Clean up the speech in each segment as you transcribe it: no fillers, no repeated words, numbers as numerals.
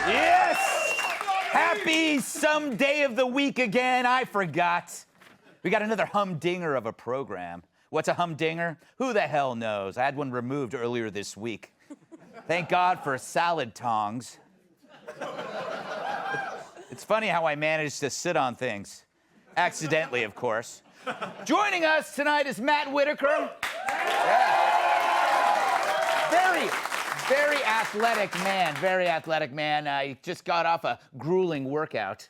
Yes! Happy some day of the week again. I forgot. We got another humdinger of a program. What's a humdinger? Who the hell knows? I had one removed earlier this week. Thank God for salad tongs. It's funny how I managed to sit on things. Accidentally, of course. Joining us tonight is Matt Whitaker. Yeah. Very athletic man. He just got off a grueling workout.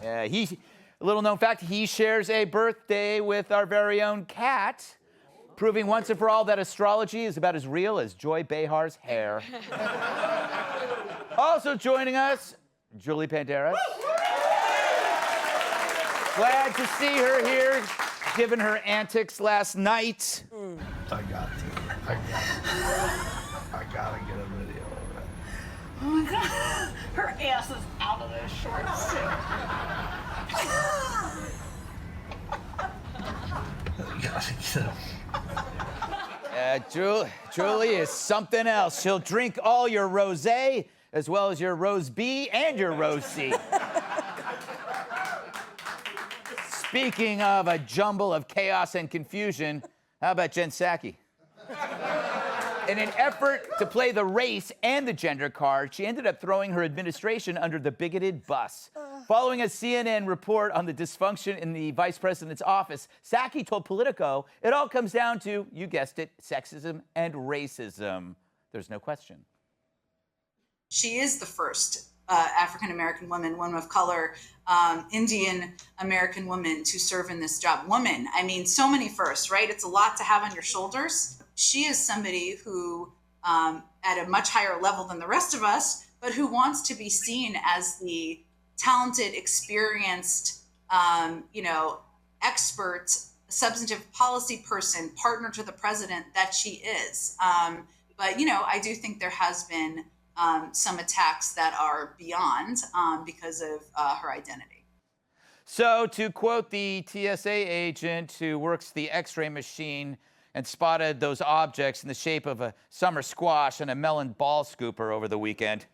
A little known fact, he shares a birthday with our very own cat, proving once and for all that astrology is about as real as Joy Behar's hair. Also joining us, Julie Panderas. Glad to see her here, given her antics last night. I gotta get a video of it. Oh my God, her ass is out of those shorts too. Julie is something else. She'll drink all your rosé, as well as your Rose B and your Rose C. Speaking of a jumble of chaos and confusion, how about Jen Psaki? In an effort to play the race and the gender card, she ended up throwing her administration under the bigoted bus. Following a CNN report on the dysfunction in the vice president's office, Psaki told Politico, it all comes down to, you guessed it, sexism and racism. There's no question. She is the first African-American woman of color, Indian American woman to serve in this job. Woman, I mean, so many firsts, right? It's a lot to have on your shoulders. She is somebody who, at a much higher level than the rest of us, but who wants to be seen as the talented, experienced, expert, substantive policy person, partner to the president that she is. But I do think there has been some attacks that are beyond because of her identity. So to quote the TSA agent who works the X-ray machine and spotted those objects in the shape of a summer squash and a melon ball scooper over the weekend,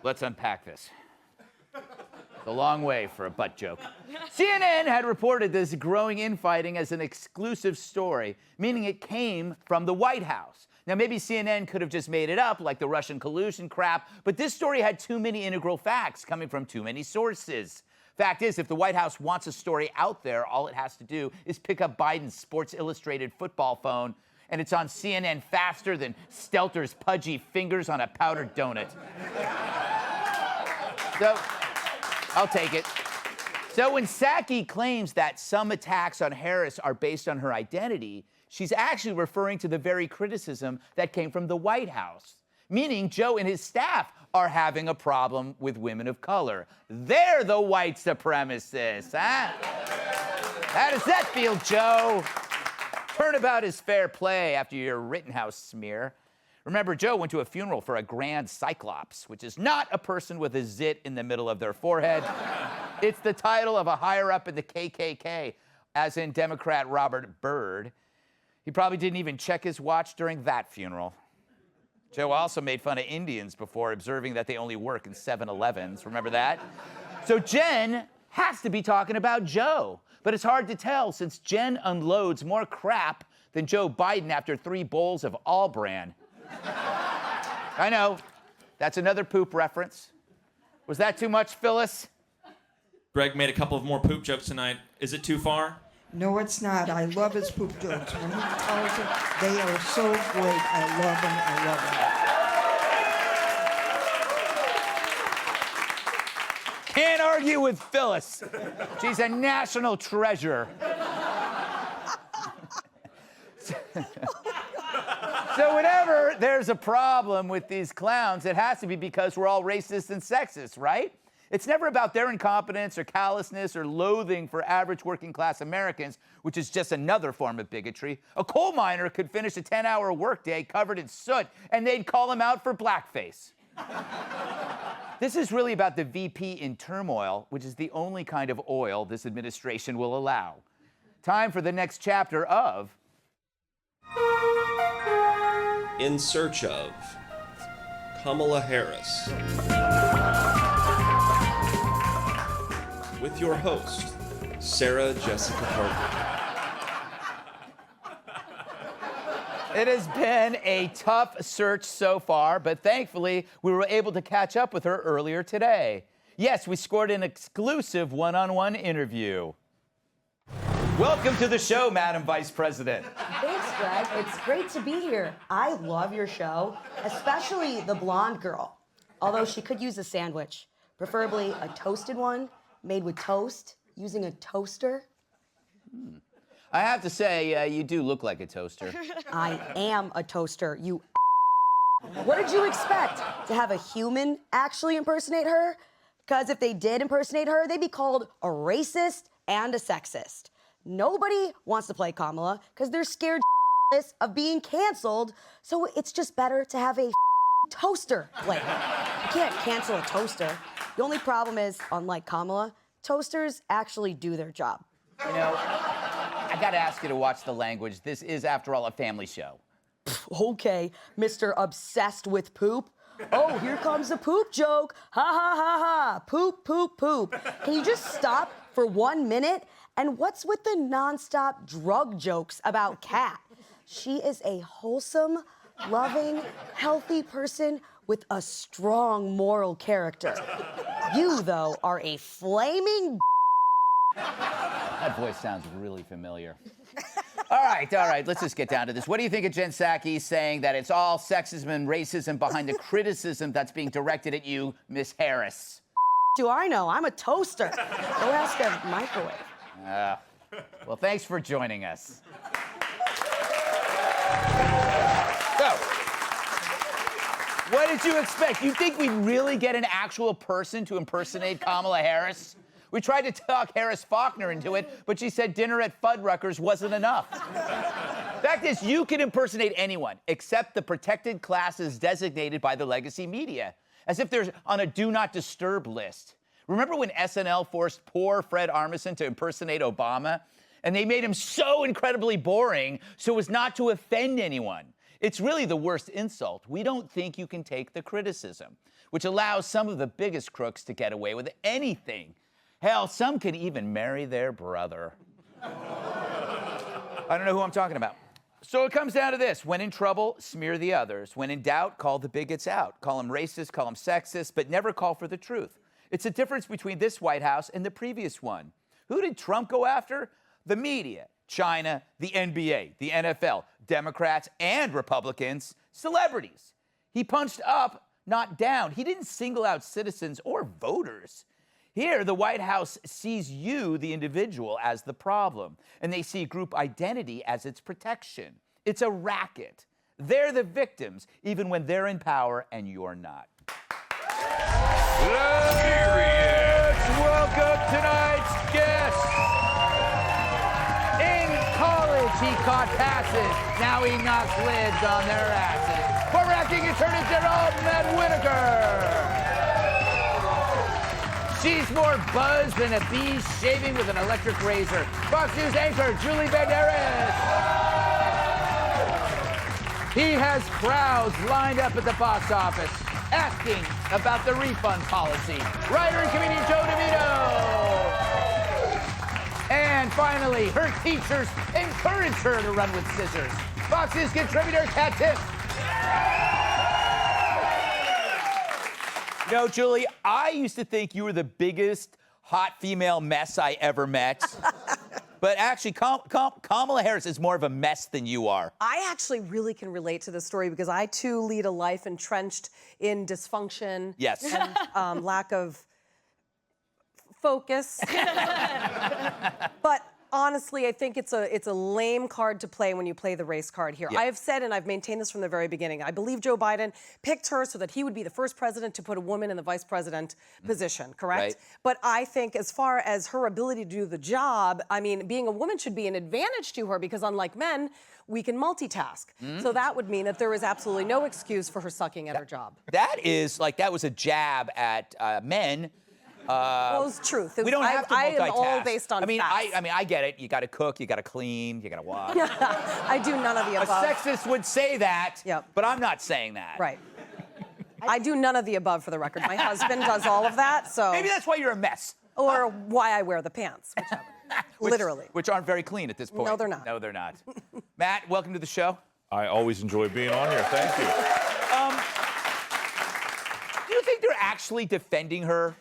let's unpack this. It's a long way for a butt joke. CNN had reported this growing infighting as an exclusive story, meaning it came from the White House. Now, maybe CNN could have just made it up, like the Russian collusion crap, but this story had too many integral facts coming from too many sources. Fact is, if the White House wants a story out there, all it has to do is pick up Biden's Sports Illustrated football phone, and it's on CNN faster than Stelter's pudgy fingers on a powdered donut. So, I'll take it. So when Psaki claims that some attacks on Harris are based on her identity, she's actually referring to the very criticism that came from the White House, meaning Joe and his staff are having a problem with women of color. They're the white supremacists, huh? How does that feel, Joe? Turnabout is fair play after your Rittenhouse smear. Remember, Joe went to a funeral for a grand cyclops, which is not a person with a zit in the middle of their forehead. It's the title of a higher-up in the KKK, as in Democrat Robert Byrd. He probably didn't even check his watch during that funeral. Joe also made fun of Indians before, observing that they only work in 7-Elevens. Remember that? So Jen has to be talking about Joe. But it's hard to tell since Jen unloads more crap than Joe Biden after 3 bowls of All-Bran. I know. That's another poop reference. Was that too much, Phyllis? Greg made a couple of more poop jokes tonight. Is it too far? No, it's not. I love his poop jokes. When he tells them, they are so great. I love them. Can't argue with Phyllis. She's a national treasure. So whenever there's a problem with these clowns, it has to be because we're all racist and sexist, right? It's never about their incompetence or callousness or loathing for average working class Americans, which is just another form of bigotry. A coal miner could finish a 10-hour workday covered in soot, and they'd call him out for blackface. This is really about the VP in turmoil, which is the only kind of oil this administration will allow. Time for the next chapter of In Search of Kamala Harris. With your host, Sarah Jessica Parker. It has been a tough search so far, but thankfully, we were able to catch up with her earlier today. Yes, we scored an exclusive one-on-one interview. Welcome to the show, Madam Vice President. Thanks, Greg. It's great to be here. I love your show, especially the blonde girl. Although she could use a sandwich, preferably a toasted one, made with toast, using a toaster. I have to say, you do look like a toaster. I am a toaster, you. What did you expect? To have a human actually impersonate her? Because if they did impersonate her, they'd be called a racist and a sexist. Nobody wants to play Kamala because they're scared of being canceled, so it's just better to have a toaster play her. You can't cancel a toaster. The only problem is, unlike Kamala, toasters actually do their job. You know, I gotta ask you to watch the language. This is, after all, a family show. Okay, Mr. Obsessed with Poop. Oh, here comes the poop joke. Ha ha ha ha. Poop, poop, poop. Can you just stop for 1 minute? And what's with the nonstop drug jokes about Kat? She is a wholesome, loving, healthy person with a strong moral character. You, though, are a flaming. That voice sounds really familiar. All right, let's just get down to this. What do you think of Jen Psaki saying that it's all sexism and racism behind the criticism that's being directed at you, Miss Harris? Do I know? I'm a toaster. Go ask a microwave. Well, thanks for joining us. So, what did you expect? You think we'd really get an actual person to impersonate Kamala Harris? We tried to talk Harris Faulkner into it, but she said dinner at Fuddruckers wasn't enough. Fact is, you can impersonate anyone except the protected classes designated by the legacy media, as if they're on a do not disturb list. Remember when SNL forced poor Fred Armisen to impersonate Obama? And they made him so incredibly boring so as not to offend anyone. It's really the worst insult. We don't think you can take the criticism, which allows some of the biggest crooks to get away with anything. Hell, some could even marry their brother. I don't know who I'm talking about. So it comes down to this. When in trouble, smear the others. When in doubt, call the bigots out. Call them racist, call them sexist, but never call for the truth. It's the difference between this White House and the previous one. Who did Trump go after? The media, China, the NBA, the NFL, Democrats and Republicans, celebrities. He punched up, not down. He didn't single out citizens or voters. Here, the White House sees you, the individual, as the problem, and they see group identity as its protection. It's a racket. They're the victims, even when they're in power and you're not. Let's welcome tonight's guest. In college, he caught passes. Now he knocks lids on their asses. Former acting attorney general Matt Whitaker. She's more buzzed than a bee shaving with an electric razor. Fox News anchor Julie Banderas. He has crowds lined up at the box office asking about the refund policy. Writer and comedian Joe DeVito. And finally, her teachers encourage her to run with scissors. Fox News contributor Kat Tiff. You know, Julie, I used to think you were the biggest hot female mess I ever met. But actually, Kamala Harris is more of a mess than you are. I actually really can relate to this story because I, too, lead a life entrenched in dysfunction. Yes. And lack of focus. But honestly, I think it's a lame card to play when you play the race card here. Yeah. I have said, and I've maintained this from the very beginning, I believe Joe Biden picked her so that he would be the first president to put a woman in the vice president position, correct? Right. But I think as far as her ability to do the job, I mean, being a woman should be an advantage to her because unlike men, we can multitask. So that would mean that there is absolutely no excuse for her sucking at her job. That was a jab at men. Well, it's truth. We don't have to multitask. I am all based on facts. I get it. You got to cook, you got to clean, you got to wash. I do none of the A above. sexist would say that, Yep. but I'm not saying that. Right. I do none of the above for the record. My husband does all of that, so. Maybe that's why you're a mess. Or why I wear the pants, whichever. Literally. Which aren't very clean at this point. No, they're not. No, they're not. Matt, welcome to the show. I always enjoy being on here. Thank you. Do you think they're actually defending her?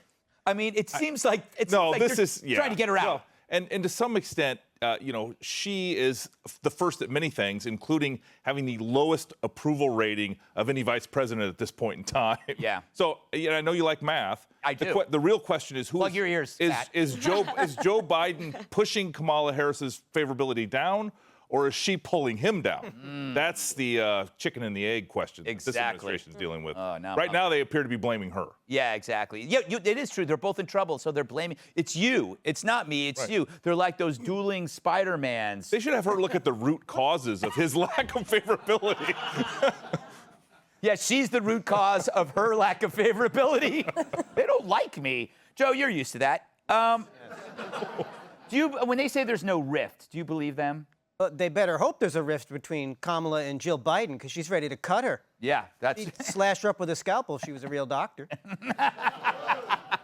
I mean, it seems like it's like they're trying to get her out. Well, and to some extent, she is the first at many things, including having the lowest approval rating of any vice president at this point in time. Yeah. So I know you like math. I do. The real question is who Plug your ears, Pat. is Joe Biden pushing Kamala Harris's favorability down, or is she pulling him down? That's the chicken and the egg question that this administration is dealing with. Right now, they appear to be blaming her. Yeah, exactly. Yeah, it is true. They're both in trouble, so they're blaming. It's you. It's not me. It's you. They're like those dueling Spider-Mans. They should have her look at the root causes of his lack of favorability. Yeah, she's the root cause of her lack of favorability. They don't like me. Joe, you're used to that. When they say there's no rift, do you believe them? They better hope there's a rift between Kamala and Jill Biden because she's ready to cut her. Yeah, that's... She'd slash her up with a scalpel if she was a real doctor.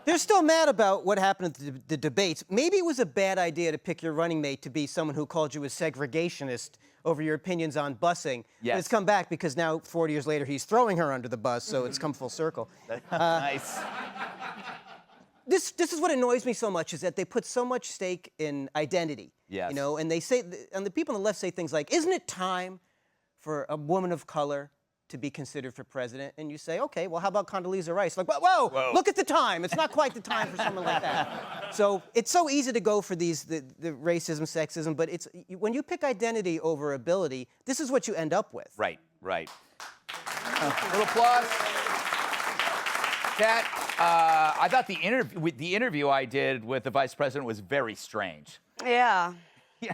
They're still mad about what happened at the debates. Maybe it was a bad idea to pick your running mate to be someone who called you a segregationist over your opinions on busing. Yes. But it's come back because now, 40 years later, he's throwing her under the bus, so it's come full circle. Nice. This is what annoys me so much, is that they put so much stake in identity. Yes. And they say, and the people on the left say things like, isn't it time for a woman of color to be considered for president? And you say, okay, well, how about Condoleezza Rice? Like, whoa, look at the time. It's not quite the time for someone like that. So it's so easy to go for the racism, sexism, but when you pick identity over ability, this is what you end up with. Right. Little applause. Kat, I thought the interview I did with the vice president was very strange. Yeah. Yeah.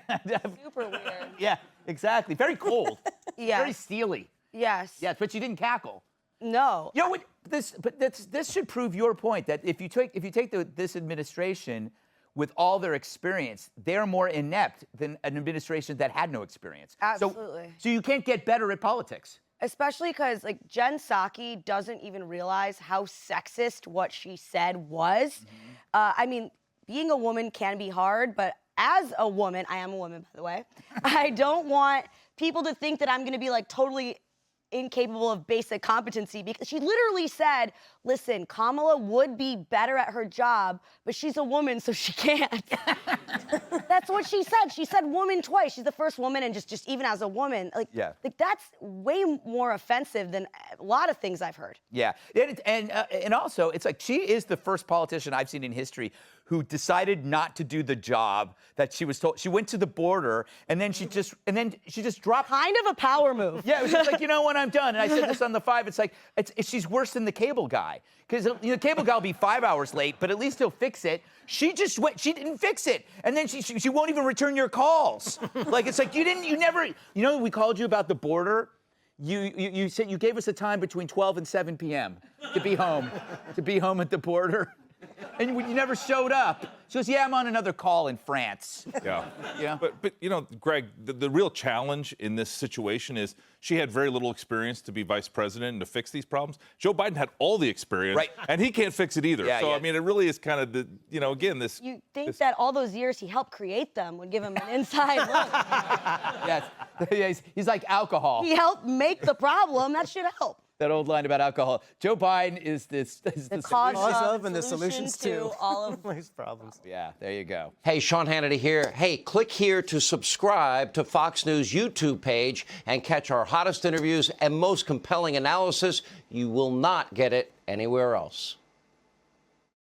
Super weird. Yeah, exactly. Very cold. Yes. Very steely. Yes. Yes, but you didn't cackle. No. You know what? This should prove your point that if you take this administration with all their experience, they're more inept than an administration that had no experience. Absolutely. So you can't get better at politics. Especially because, like, Jen Psaki doesn't even realize how sexist what she said was. I mean, being a woman can be hard, but as a woman, I am a woman, by the way, I don't want people to think that I'm going to be, like, totally incapable of basic competency, because she literally said, listen, Kamala would be better at her job, but she's a woman, so she can't. That's what she said. She said woman twice. She's the first woman, and just even as a woman, like that's way more offensive than a lot of things I've heard. Yeah, and also, it's like she is the first politician I've seen in history who decided not to do the job that she was told. She went to the border, and then she just dropped. Kind of a power move. Yeah, it was just like, you know what, I'm done. And I said this on the 5. It's like she's worse than the cable guy, because the cable guy will be 5 hours late, but at least he'll fix it. She just went. She didn't fix it, and then she won't even return your calls. Like, it's like you never. You know, we called you about the border. You said you gave us a time between 12 and 7 p.m. to be home at the border. And you never showed up. She goes, yeah, I'm on another call in France. Yeah. Yeah. But Greg, the real challenge in this situation is she had very little experience to be vice president and to fix these problems. Joe Biden had all the experience, right, and he can't fix it either. I mean, it really is kind of again, this. You think that all those years he helped create them would give him an inside look. Yes. He's like alcohol. He helped make the problem. That should help. That old line about alcohol. Joe Biden is the cause of and the solutions to all of these problems. Yeah, there you go. Hey, Sean Hannity here. Hey, click here to subscribe to Fox News YouTube page and catch our hottest interviews and most compelling analysis. You will not get it anywhere else.